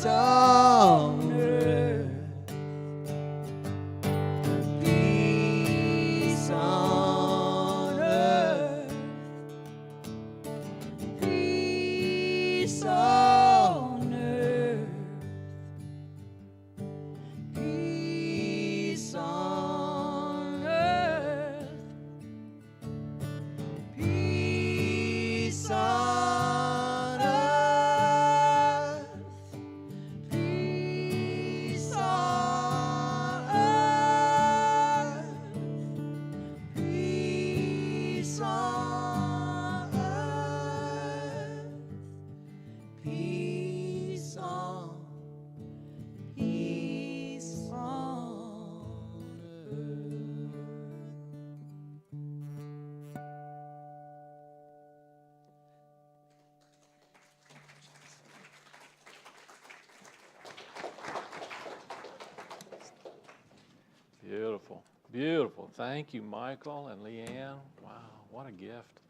on earth. Peace on earth. Peace on earth. Peace on earth. Peace on earth. Peace on earth. Peace on earth. Peace on, peace on earth. Beautiful, beautiful. Thank you, Michael and Leanne. Wow, what a gift.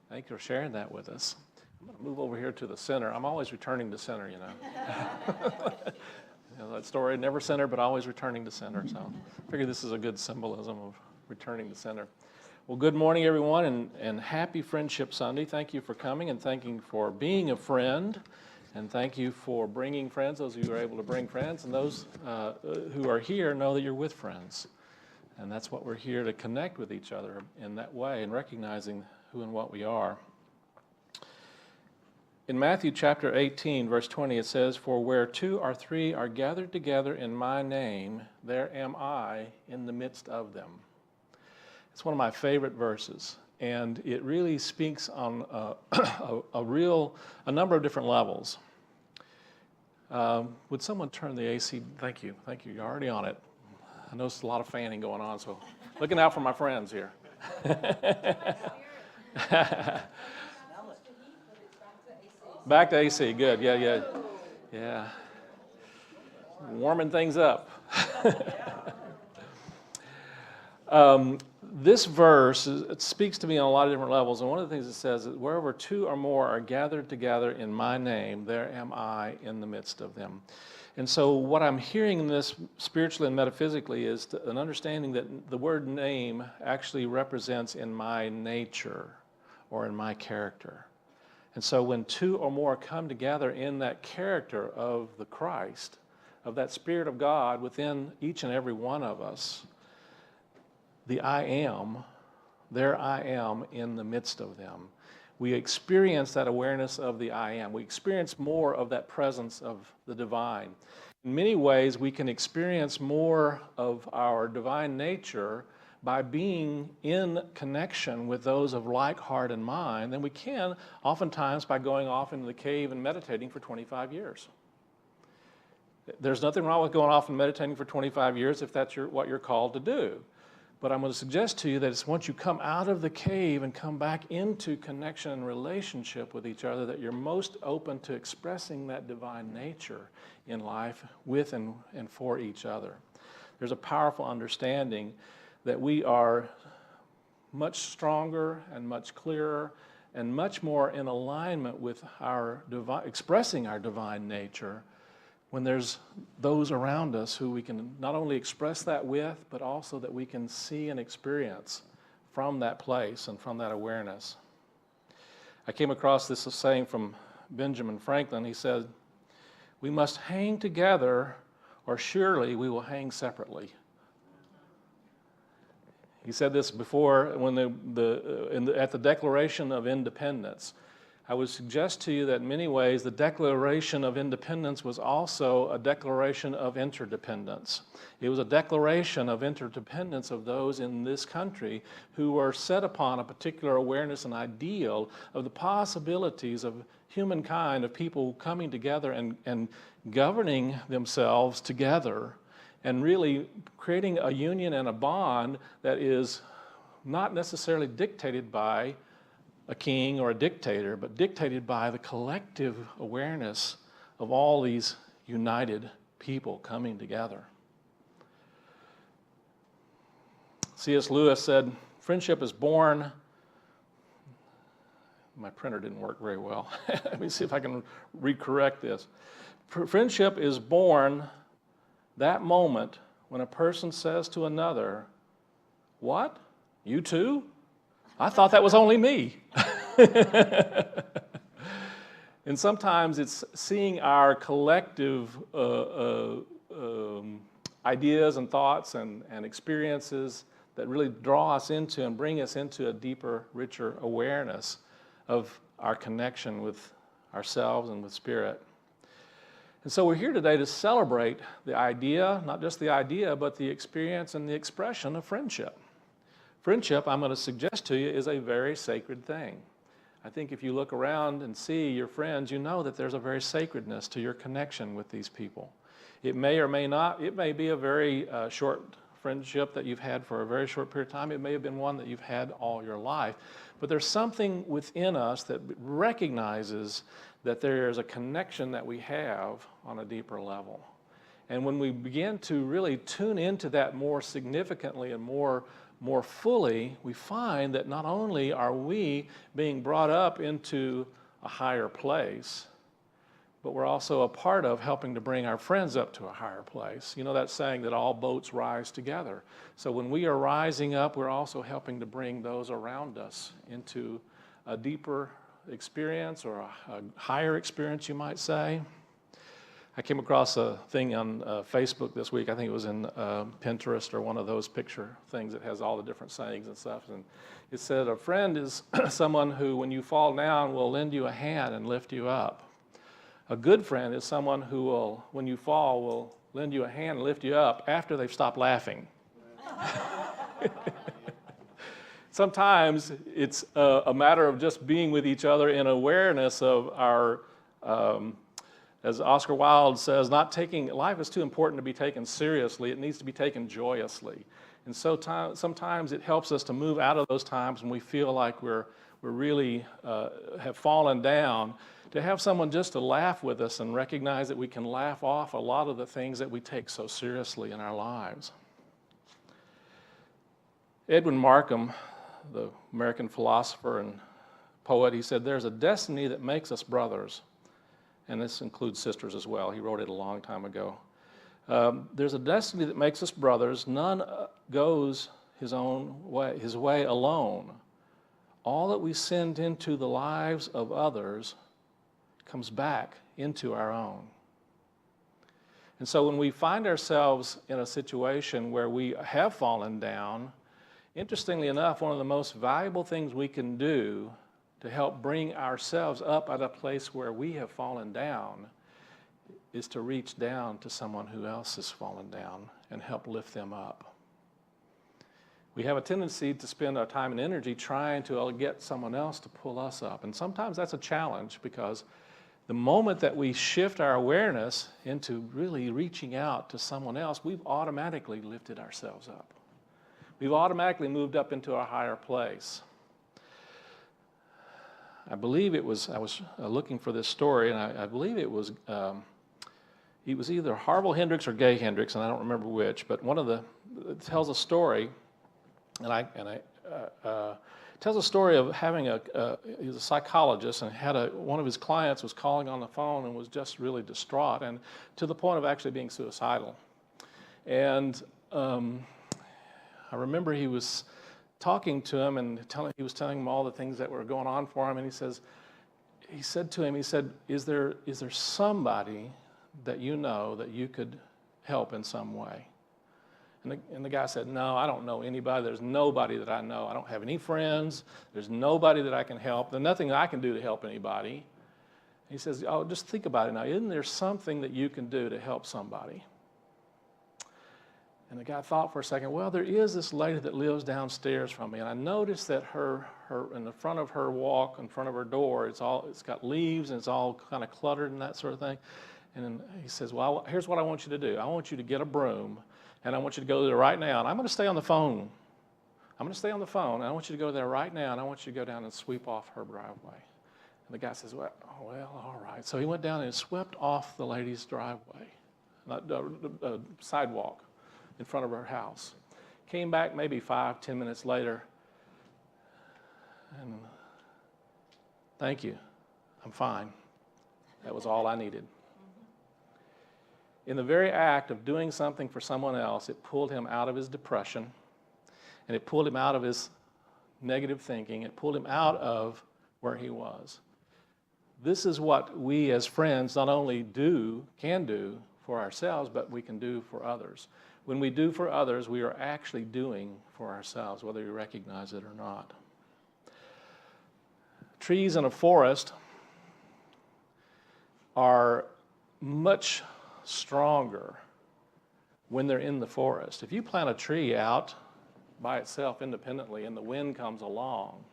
Thank you for sharing that with us. I'm going to move over here to the center. I'm always returning to center, you know. You know that story, never center, but always returning to center. So I figure this is a good symbolism of returning to center. Well, good morning, everyone, and happy Friendship Sunday. Thank you for coming, and thank you for being a friend. And thank you for bringing friends, those of you who are able to bring friends, and those who are here know that you're with friends. And that's what we're here to connect with each other in that way and recognizing who and what we are. In Matthew chapter 18, verse 20, it says, "For where 2 or 3 are gathered together in my name, there am I in the midst of them." It's one of my favorite verses, and it really speaks on a number of different levels. Would someone turn the AC? Thank you, you're already on it. I noticed a lot of fanning going on, so looking out for my friends here. Back to AC, good, yeah. Warming things up. This verse, it speaks to me on a lot of different levels, and one of the things it says is, wherever 2 or more are gathered together in my name, there am I in the midst of them. And so what I'm hearing in this spiritually and metaphysically is an understanding that the word name actually represents in my nature or in my character. And so when 2 or more come together in that character of the Christ, of that Spirit of God within each and every one of us, the I am, there I am in the midst of them. We experience that awareness of the I am. We experience more of that presence of the divine. In many ways, we can experience more of our divine nature by being in connection with those of like heart and mind than we can oftentimes by going off into the cave and meditating for 25 years. There's nothing wrong with going off and meditating for 25 years if that's what you're called to do. But I'm going to suggest to you that it's once you come out of the cave and come back into connection and relationship with each other that you're most open to expressing that divine nature in life with and for each other. There's a powerful understanding that we are much stronger and much clearer and much more in alignment with our expressing our divine nature when there's those around us who we can not only express that with, but also that we can see and experience from that place and from that awareness. I came across this saying from Benjamin Franklin. He said, "We must hang together or surely we will hang separately." He said this before when at the Declaration of Independence. I would suggest to you that in many ways the Declaration of Independence was also a declaration of interdependence. It was a declaration of interdependence of those in this country who were set upon a particular awareness and ideal of the possibilities of humankind, of people coming together and governing themselves together and really creating a union and a bond that is not necessarily dictated by a king or a dictator, but dictated by the collective awareness of all these united people coming together. C.S. Lewis said, "Friendship is born My printer didn't work very well. Let me see if I can recorrect this. Friendship is born that moment when a person says to another, "What? You too? I thought that was only me." And sometimes it's seeing our collective ideas and thoughts and experiences that really draw us into and bring us into a deeper, richer awareness of our connection with ourselves and with Spirit. And so we're here today to celebrate the idea, not just the idea, but the experience and the expression of friendship. Friendship, I'm going to suggest to you, is a very sacred thing. I think if you look around and see your friends, you know that there's a very sacredness to your connection with these people. It may or may not, it may be a very short friendship that you've had for a very short period of time. It may have been one that you've had all your life. But there's something within us that recognizes that there is a connection that we have on a deeper level. And when we begin to really tune into that more significantly and more fully, we find that not only are we being brought up into a higher place, but we're also a part of helping to bring our friends up to a higher place. You know that saying that all boats rise together. So when we are rising up, we're also helping to bring those around us into a deeper experience, or a higher experience, you might say. I came across a thing on Facebook this week. I think it was in Pinterest or one of those picture things that has all the different sayings and stuff. And it said, a friend is someone who, when you fall down, will lend you a hand and lift you up. A good friend is someone who will, when you fall, will lend you a hand and lift you up after they've stopped laughing. Sometimes it's a matter of just being with each other in awareness of our, as Oscar Wilde says, life is too important to be taken seriously. It needs to be taken joyously. And so sometimes it helps us to move out of those times when we feel like we're really have fallen down, to have someone just to laugh with us and recognize that we can laugh off a lot of the things that we take so seriously in our lives. Edwin Markham, the American philosopher and poet, he said, "There's a destiny that makes us brothers." And this includes sisters as well. He wrote it a long time ago. There's a destiny that makes us brothers. None goes his way alone. All that we send into the lives of others comes back into our own. And so when we find ourselves in a situation where we have fallen down, interestingly enough, one of the most valuable things we can do to help bring ourselves up at a place where we have fallen down is to reach down to someone who else has fallen down and help lift them up. We have a tendency to spend our time and energy trying to get someone else to pull us up. And sometimes that's a challenge, because the moment that we shift our awareness into really reaching out to someone else, we've automatically lifted ourselves up. We've automatically moved up into a higher place. I believe it was, I was looking for this story, and I believe it was either Harville Hendrix or Gay Hendrix, and I don't remember which, but it tells a story, tells a story of having he was a psychologist, and one of his clients was calling on the phone and was just really distraught, and to the point of actually being suicidal. And I remember he was talking to him and he was telling him all the things that were going on for him, and he said to him, is there somebody that you know that you could help in some way? And the guy said, "No, I don't know anybody. There's nobody that I know. I don't have any friends. There's nobody that I can help. There's nothing I can do to help anybody." He says, "Oh, just think about it now. Isn't there something that you can do to help somebody?" And the guy thought for a second. "Well, there is this lady that lives downstairs from me, and I noticed that her in the front of her walk, in front of her door, it's got leaves and it's all kind of cluttered and that sort of thing." And then he says, "Well, here's what I want you to do. I want you to get a broom, and I want you to go there right now, and I'm going to stay on the phone. I'm going to stay on the phone, and I want you to go there right now, and I want you to go down and sweep off her driveway." And the guy says, well, all right. So he went down and swept off the lady's driveway, sidewalk in front of her house. Came back maybe 5-10 minutes later, and Thank you. I'm fine. That was all I needed. In the very act of doing something for someone else, it pulled him out of his depression, and it pulled him out of his negative thinking. It pulled him out of where he was. This is what we as friends not only can do for ourselves, but we can do for others. When we do for others, we are actually doing for ourselves, whether you recognize it or not. Trees in a forest are much stronger when they're in the forest. If you plant a tree out by itself independently and the wind comes along,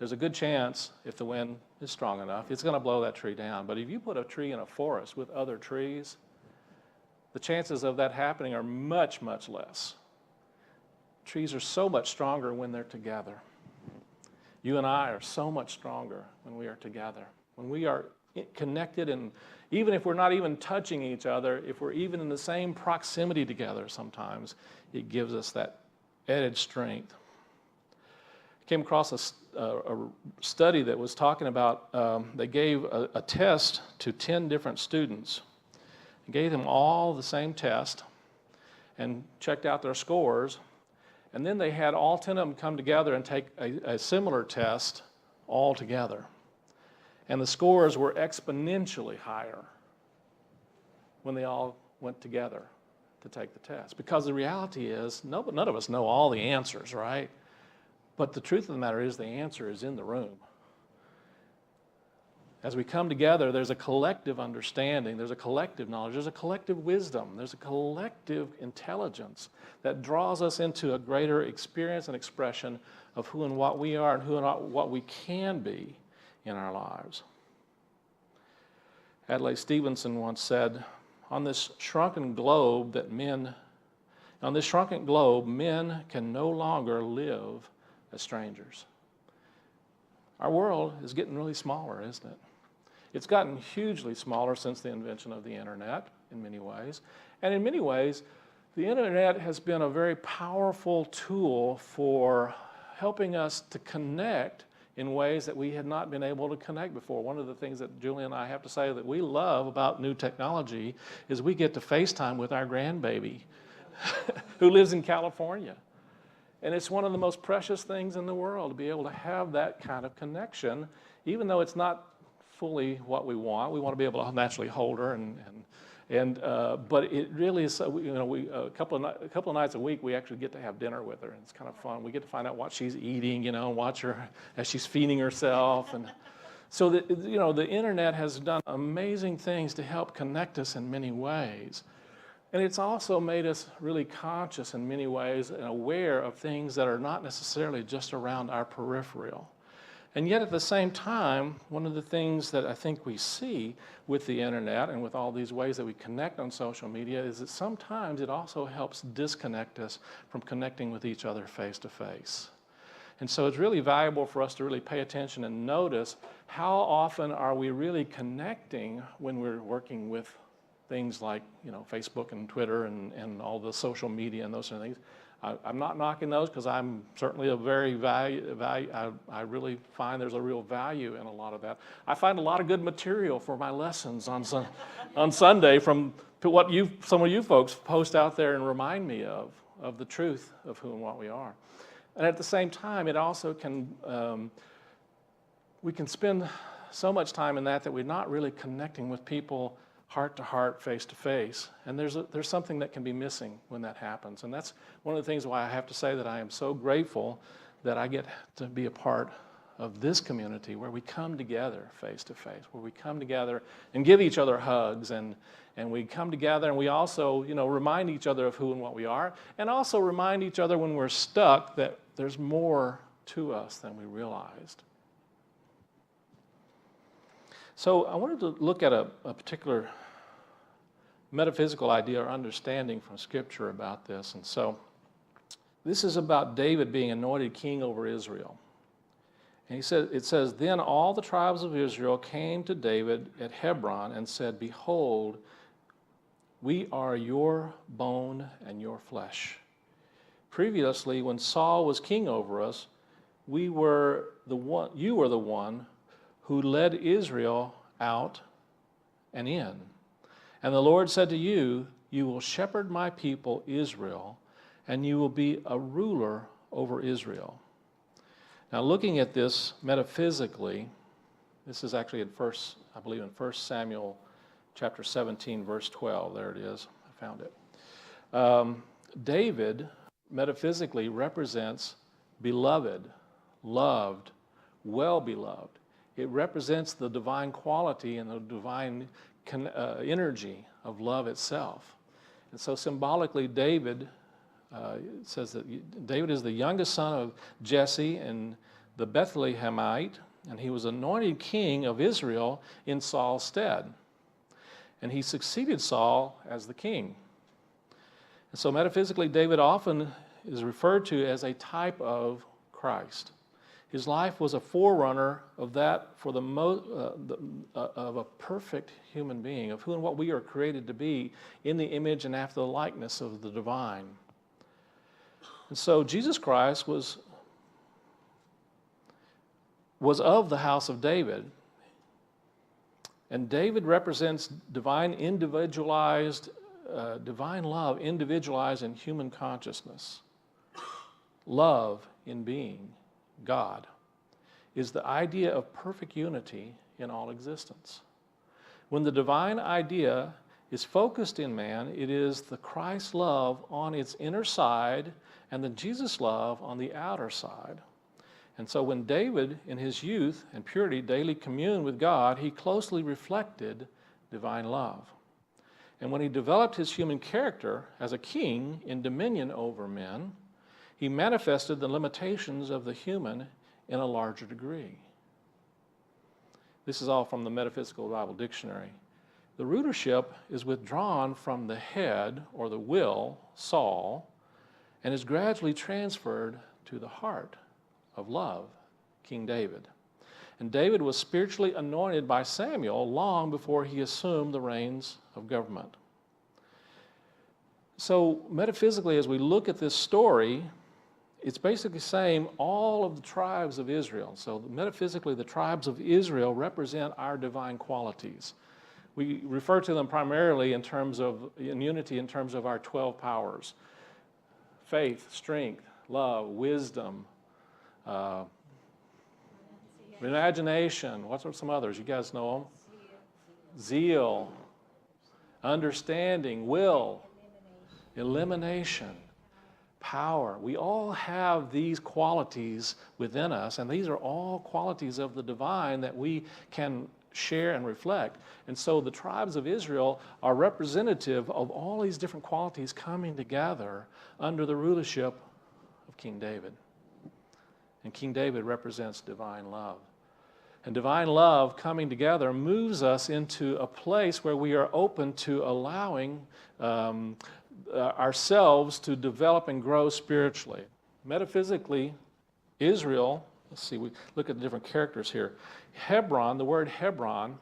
there's a good chance, if the wind is strong enough, it's going to blow that tree down. But if you put a tree in a forest with other trees, the chances of that happening are much, much less. Trees are so much stronger when they're together. You and I are so much stronger when we are together. When we are connected, and even if we're not even touching each other, if we're even in the same proximity together sometimes, it gives us that added strength. I came across a study that was talking about, they gave a test to 10 different students, gave them all the same test and checked out their scores, and then they had all 10 of them come together and take a similar test all together. And the scores were exponentially higher when they all went together to take the test. Because the reality is, none of us know all the answers, right? But the truth of the matter is the answer is in the room. As we come together, there's a collective understanding, there's a collective knowledge, there's a collective wisdom, there's a collective intelligence that draws us into a greater experience and expression of who and what we are and who and what we can be in our lives. Adlai Stevenson once said, on this shrunken globe, men can no longer live as strangers. Our world is getting really smaller, isn't it? It's gotten hugely smaller since the invention of the internet in many ways. And in many ways, the internet has been a very powerful tool for helping us to connect in ways that we had not been able to connect before. One of the things that Julie and I have to say that we love about new technology is we get to FaceTime with our grandbaby who lives in California. And it's one of the most precious things in the world to be able to have that kind of connection, even though it's not fully what we want. We want to be able to naturally hold her, but it really is. A couple of nights a week we actually get to have dinner with her, and it's kind of fun. We get to find out what she's eating, and watch her as she's feeding herself, and so the internet has done amazing things to help connect us in many ways. And it's also made us really conscious in many ways and aware of things that are not necessarily just around our peripheral. And yet at the same time, one of the things that I think we see with the internet and with all these ways that we connect on social media is that sometimes it also helps disconnect us from connecting with each other face to face. And so it's really valuable for us to really pay attention and notice how often are we really connecting when we're working with things like Facebook and Twitter and all the social media and those sort of things. I'm not knocking those because I'm certainly I really find there's a real value in a lot of that. I find a lot of good material for my lessons on Sunday from what some of you folks post out there and remind me of the truth of who and what we are. And at the same time, it also can, we can spend so much time in that we're not really connecting with people heart to heart, face to face. And there's something that can be missing when that happens. And that's one of the things why I have to say that I am so grateful that I get to be a part of this community where we come together face to face, where we come together and give each other hugs, and we come together and we also, remind each other of who and what we are, and also remind each other when we're stuck that there's more to us than we realized. So I wanted to look at a particular metaphysical idea or understanding from Scripture about this. And so this is about David being anointed king over Israel. And it says, then all the tribes of Israel came to David at Hebron and said, behold, we are your bone and your flesh. Previously, when Saul was king over us, you were the one who led Israel out and in. And the Lord said to you, you will shepherd my people Israel, and you will be a ruler over Israel. Now, looking at this metaphysically, this is actually in I believe in 1 Samuel chapter 17, verse 12. There it is. I found it. David, metaphysically, represents beloved, loved, well-beloved. It represents the divine quality and the divine energy of love itself. And so symbolically, David, it says that David is the youngest son of Jesse and the Bethlehemite, and he was anointed king of Israel in Saul's stead. And he succeeded Saul as the king. And so metaphysically, David often is referred to as a type of Christ. His life was a forerunner of that for of a perfect human being, of who and what we are created to be in the image and after the likeness of the divine. And so Jesus Christ was of the house of David. And David represents divine love individualized in human consciousness. Love in being. God is the idea of perfect unity in all existence. When the divine idea is focused in man, it is the Christ love on its inner side and the Jesus love on the outer side. And so when David, in his youth and purity, daily communed with God, he closely reflected divine love. And when he developed his human character as a king in dominion over men, he manifested the limitations of the human in a larger degree. This is all from the Metaphysical Bible Dictionary. The rulership is withdrawn from the head or the will, Saul, and is gradually transferred to the heart of love, King David. And David was spiritually anointed by Samuel long before he assumed the reins of government. So metaphysically, as we look at this story, it's basically saying all of the tribes of Israel. So metaphysically, the tribes of Israel represent our divine qualities. We refer to them primarily in unity in terms of our 12 powers. Faith, strength, love, wisdom, imagination. What are some others? You guys know them? Zeal, understanding, will, elimination. Power. We all have these qualities within us, and these are all qualities of the divine that we can share and reflect. And so the tribes of Israel are representative of all these different qualities coming together under the rulership of King David. And King David represents divine love. And divine love coming together moves us into a place where we are open to allowing ourselves to develop and grow spiritually. Metaphysically, Israel, let's see, we look at the different characters here. Hebron, the word Hebron,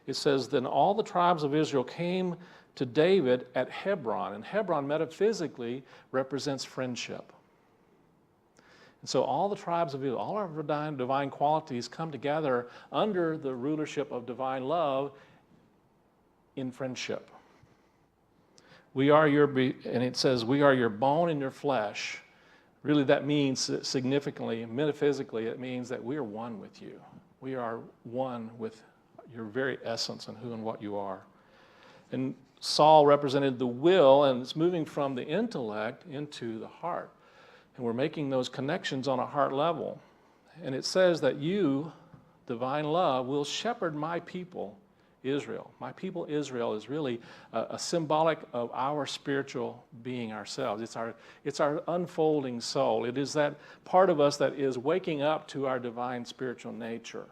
it says, then all the tribes of Israel came to David at Hebron. And Hebron metaphysically represents friendship. And so all the tribes of Israel, all our divine qualities come together under the rulership of divine love in friendship. We are and it says, we are your bone and your flesh. Really, that means significantly, metaphysically, it means that we are one with you. We are one with your very essence and who and what you are. And Saul represented the will, and it's moving from the intellect into the heart. And we're making those connections on a heart level. And it says that you, divine love, will shepherd my people, Israel. My people Israel is really a symbolic of our spiritual being ourselves. It's our unfolding soul. It is that part of us that is waking up to our divine spiritual nature.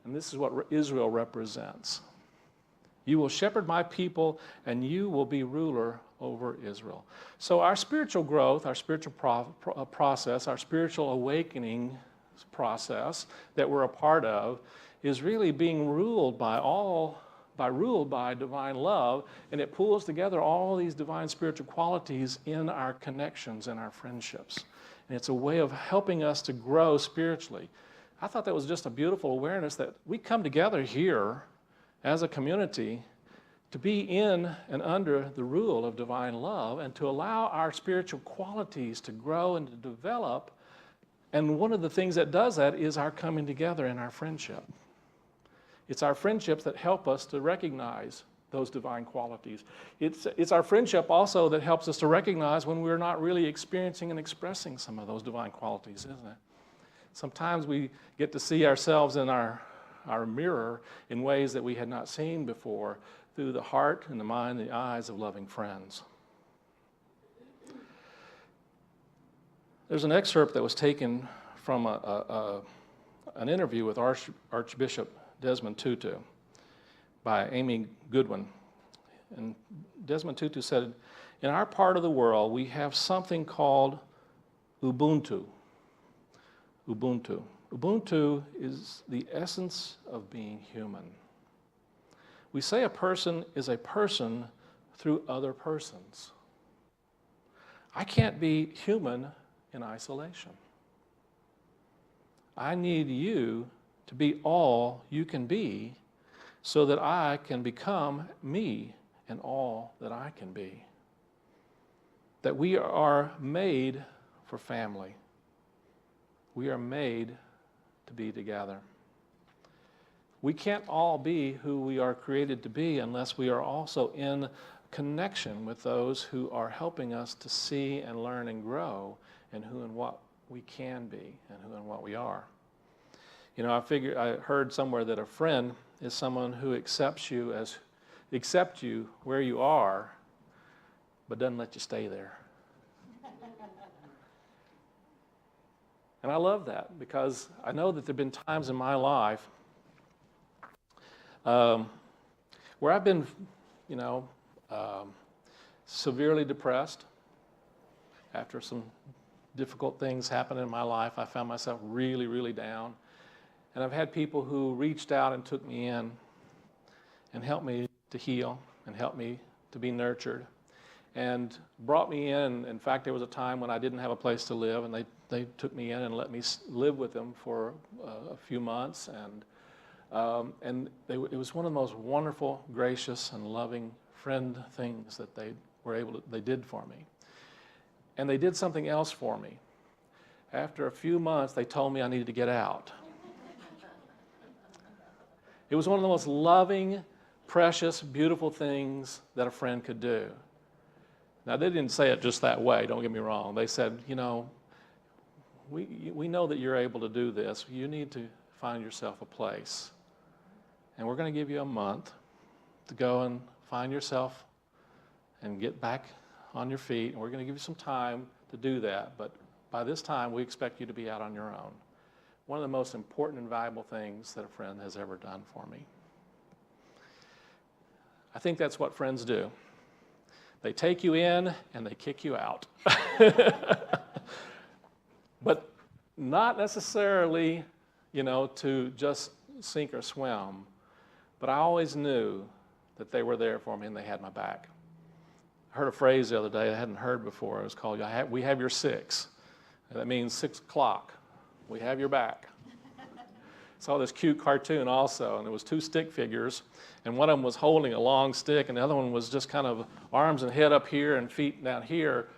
And this is what Israel represents. You will shepherd my people, and you will be ruler over Israel. So our spiritual growth, our spiritual process, our spiritual awakening process that we're a part of is really being ruled by divine love, and it pulls together all these divine spiritual qualities in our connections and our friendships. And it's a way of helping us to grow spiritually. I thought that was just a beautiful awareness that we come together here as a community to be in and under the rule of divine love and to allow our spiritual qualities to grow and to develop. And one of the things that does that is our coming together in our friendship. It's our friendships that help us to recognize those divine qualities. It's our friendship also that helps us to recognize when we're not really experiencing and expressing some of those divine qualities, isn't it? Sometimes we get to see ourselves in our mirror in ways that we had not seen before through the heart and the mind and the eyes of loving friends. There's an excerpt that was taken from an interview with Archbishop Desmond Tutu by Amy Goodwin. And Desmond Tutu said, in our part of the world, we have something called Ubuntu. Ubuntu. Ubuntu is the essence of being human. We say a person is a person through other persons. I can't be human in isolation. I need you to be all you can be so that I can become me and all that I can be. That we are made for family. We are made to be together. We can't all be who we are created to be unless we are also in connection with those who are helping us to see and learn and grow in who and what we can be and who and what we are. You know, I heard somewhere that a friend is someone who accepts you where you are, but doesn't let you stay there. And I love that because I know that there have been times in my life where I've been, severely depressed. After some difficult things happened in my life, I found myself really, really down. And I've had people who reached out and took me in and helped me to heal and helped me to be nurtured and brought me in. In fact, there was a time when I didn't have a place to live, and they took me in and let me live with them for a few months. And it was one of the most wonderful, gracious, and loving friend things that they did for me. And they did something else for me. After a few months, they told me I needed to get out. It was one of the most loving, precious, beautiful things that a friend could do. Now, they didn't say it just that way, don't get me wrong. They said, we know that you're able to do this. You need to find yourself a place. And we're going to give you a month to go and find yourself and get back on your feet. And we're going to give you some time to do that. But by this time, we expect you to be out on your own. One of the most important and valuable things that a friend has ever done for me. I think that's what friends do. They take you in and they kick you out. But not necessarily, to just sink or swim. But I always knew that they were there for me and they had my back. I heard a phrase the other day I hadn't heard before. It was called, we have your six. And that means 6 o'clock. We have your back. Saw this cute cartoon also, and there was 2 stick figures, and one of them was holding a long stick, and the other one was just kind of arms and head up here and feet down here,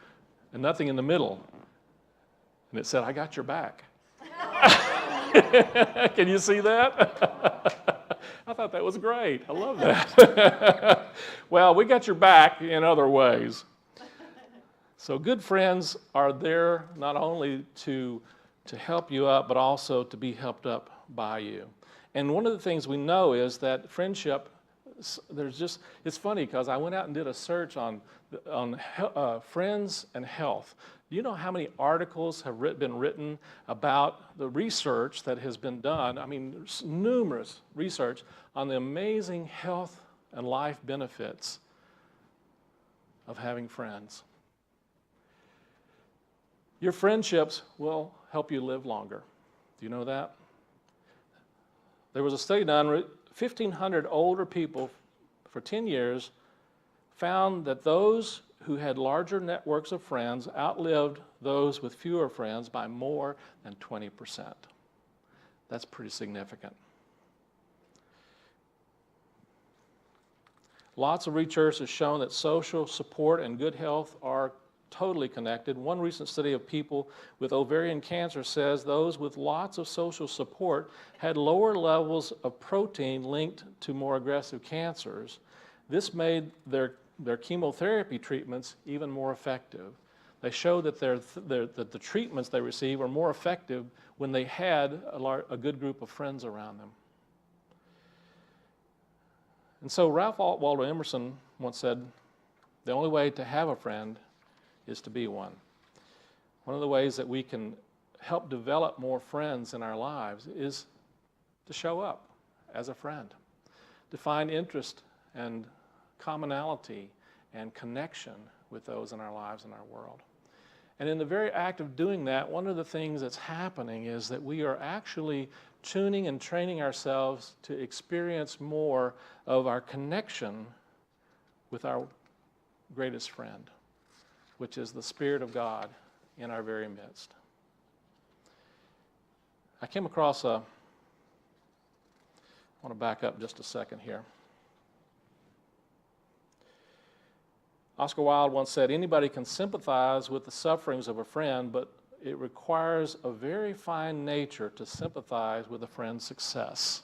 and nothing in the middle. And it said, I got your back. Can you see that? I thought that was great. I love that. Well, we got your back in other ways. So good friends are there not only to help you up, but also to be helped up by you. And one of the things we know is that friendship, it's funny because I went out and did a search on friends and health. Do you know how many articles have been written about the research that has been done? I mean, there's numerous research on the amazing health and life benefits of having friends. Your friendships will help you live longer. Do you know that? There was a study done, 1,500 older people for 10 years found that those who had larger networks of friends outlived those with fewer friends by more than 20%. That's pretty significant. Lots of research has shown that social support and good health are totally connected. One recent study of people with ovarian cancer says those with lots of social support had lower levels of protein linked to more aggressive cancers. This made their chemotherapy treatments even more effective. They showed that that the treatments they received were more effective when they had a good group of friends around them. And so Ralph Waldo Emerson once said, the only way to have a friend is to be one. One of the ways that we can help develop more friends in our lives is to show up as a friend, to find interest and commonality and connection with those in our lives and our world. And in the very act of doing that, one of the things that's happening is that we are actually tuning and training ourselves to experience more of our connection with our greatest friend, which is the Spirit of God in our very midst. I came across I want to back up just a second here. Oscar Wilde once said, anybody can sympathize with the sufferings of a friend, but it requires a very fine nature to sympathize with a friend's success.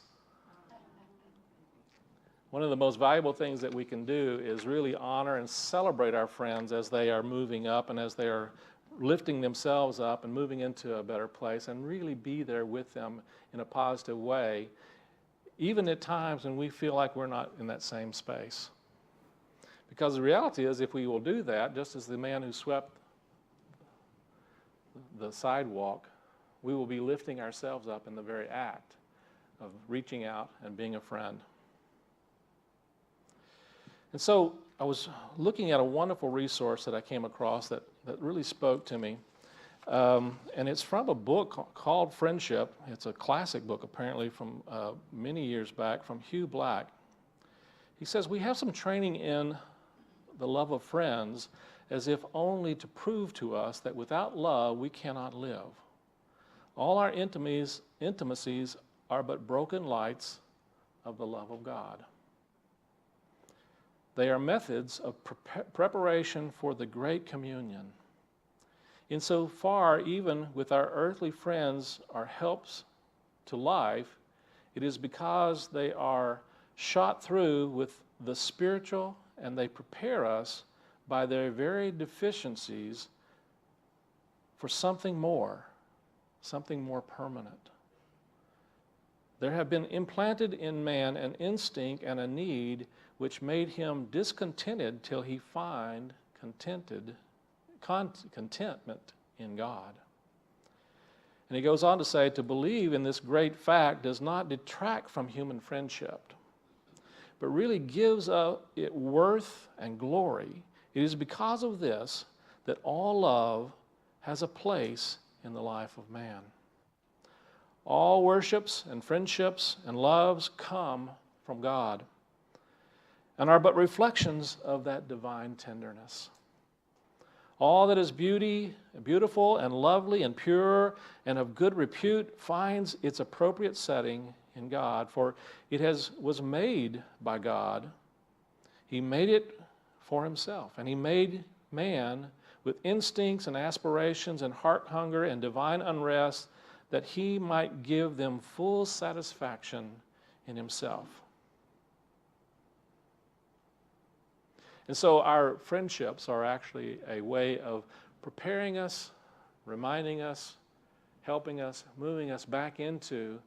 One of the most valuable things that we can do is really honor and celebrate our friends as they are moving up and as they are lifting themselves up and moving into a better place, and really be there with them in a positive way, even at times when we feel like we're not in that same space. Because the reality is, if we will do that, just as the man who swept the sidewalk, we will be lifting ourselves up in the very act of reaching out and being a friend. And so I was looking at a wonderful resource that I came across that really spoke to me. And it's from a book called Friendship. It's a classic book, apparently, from many years back, from Hugh Black. He says, we have some training in the love of friends as if only to prove to us that without love we cannot live. All our intimacies are but broken lights of the love of God. They are methods of preparation for the great communion. Insofar, even with our earthly friends are helps to life, it is because they are shot through with the spiritual, and they prepare us by their very deficiencies for something more permanent. There have been implanted in man an instinct and a need which made him discontented till he find contentment in God. And he goes on to say, to believe in this great fact does not detract from human friendship, but really gives it worth and glory. It is because of this that all love has a place in the life of man. All worships and friendships and loves come from God and are but reflections of that divine tenderness. All that is beautiful and lovely and pure and of good repute finds its appropriate setting in God, for it was made by God. He made it for himself, and he made man with instincts and aspirations and heart hunger and divine unrest, that he might give them full satisfaction in himself. And so our friendships are actually a way of preparing us, reminding us, helping us, moving us back into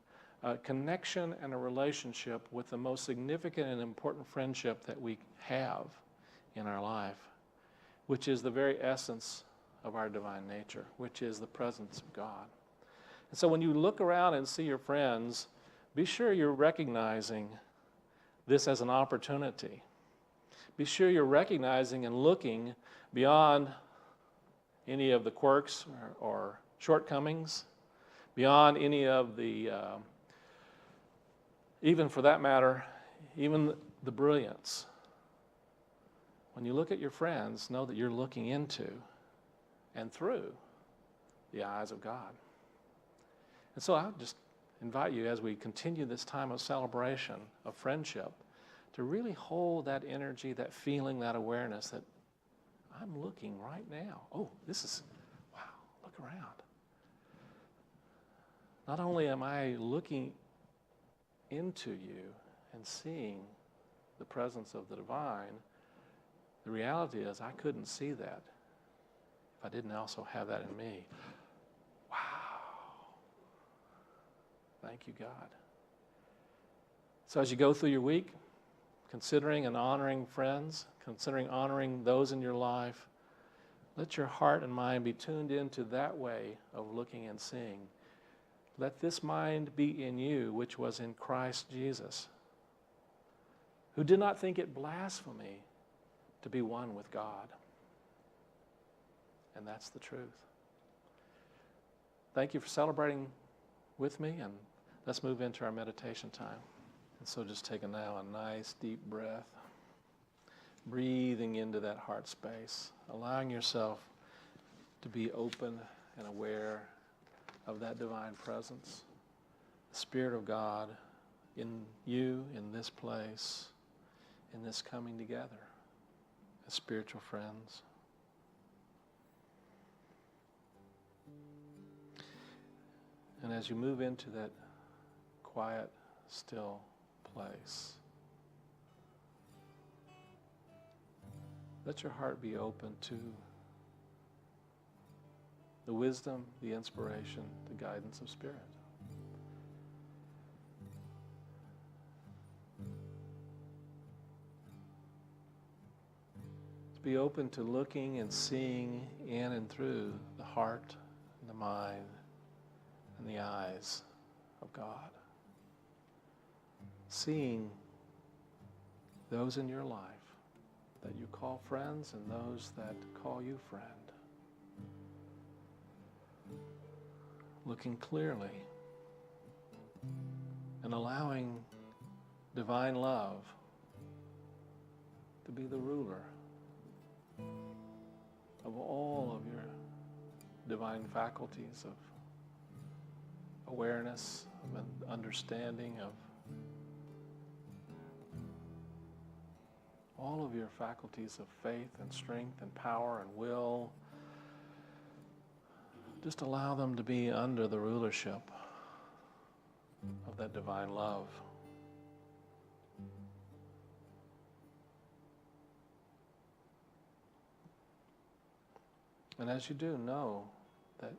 a connection and a relationship with the most significant and important friendship that we have in our life, which is the very essence of our divine nature, which is the presence of God. And so when you look around and see your friends, be sure you're recognizing this as an opportunity. Be sure you're recognizing and looking beyond any of the quirks or shortcomings, beyond any of the, even for that matter, even the brilliance. When you look at your friends, know that you're looking into and through the eyes of God. And so I just invite you as we continue this time of celebration, of friendship, to really hold that energy, that feeling, that awareness that I'm looking right now. Oh, wow, look around. Not only am I looking into you and seeing the presence of the divine, the reality is I couldn't see that if I didn't also have that in me. Wow. Thank you, God. So as you go through your week, considering and honoring friends, considering honoring those in your life, let your heart and mind be tuned into that way of looking and seeing. Let this mind be in you, which was in Christ Jesus, who did not think it blasphemy to be one with God. And that's the truth. Thank you for celebrating with me, and let's move into our meditation time. And so just take now a nice deep breath, breathing into that heart space, allowing yourself to be open and aware of that divine presence, the Spirit of God in you, in this place, in this coming together as spiritual friends. And as you move into that quiet, still place, let your heart be open to the wisdom, the inspiration, the guidance of Spirit. To be open to looking and seeing in and through the heart and the mind and the eyes of God. Seeing those in your life that you call friends and those that call you friend. Looking clearly and allowing divine love to be the ruler of all of your divine faculties of awareness, of an understanding, of all of your faculties of faith and strength and power and will. Just allow them to be under the rulership of that divine love. And as you do, know that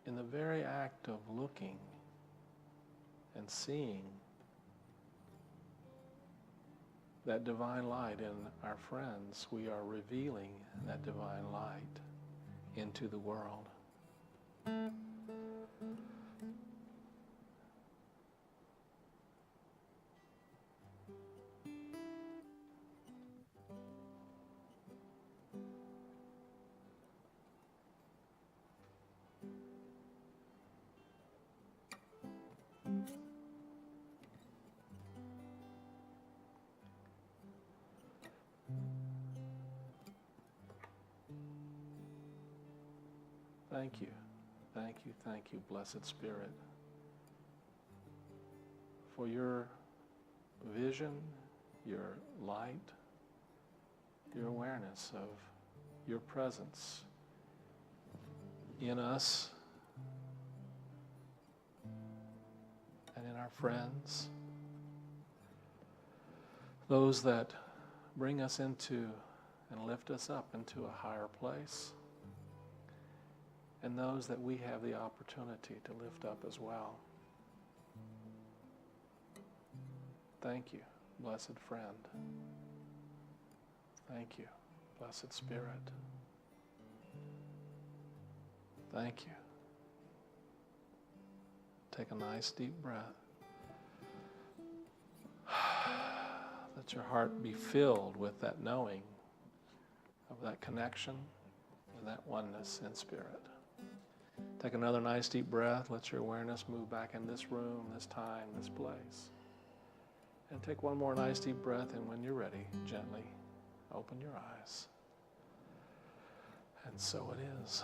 in the very act of looking and seeing that divine light in our friends, we are revealing that divine light into the world. Thank you, thank you, thank you, Blessed Spirit, for your vision, your light, your awareness of your presence in us and in our friends, those that bring us into and lift us up into a higher place, and those that we have the opportunity to lift up as well. Thank you, blessed friend. Thank you, Blessed Spirit. Thank you. Take a nice deep breath. Let your heart be filled with that knowing of that connection and that oneness in Spirit. Take another nice deep breath. Let your awareness move back in this room, this time, this place. And take one more nice deep breath, and when you're ready, gently open your eyes. And so it is.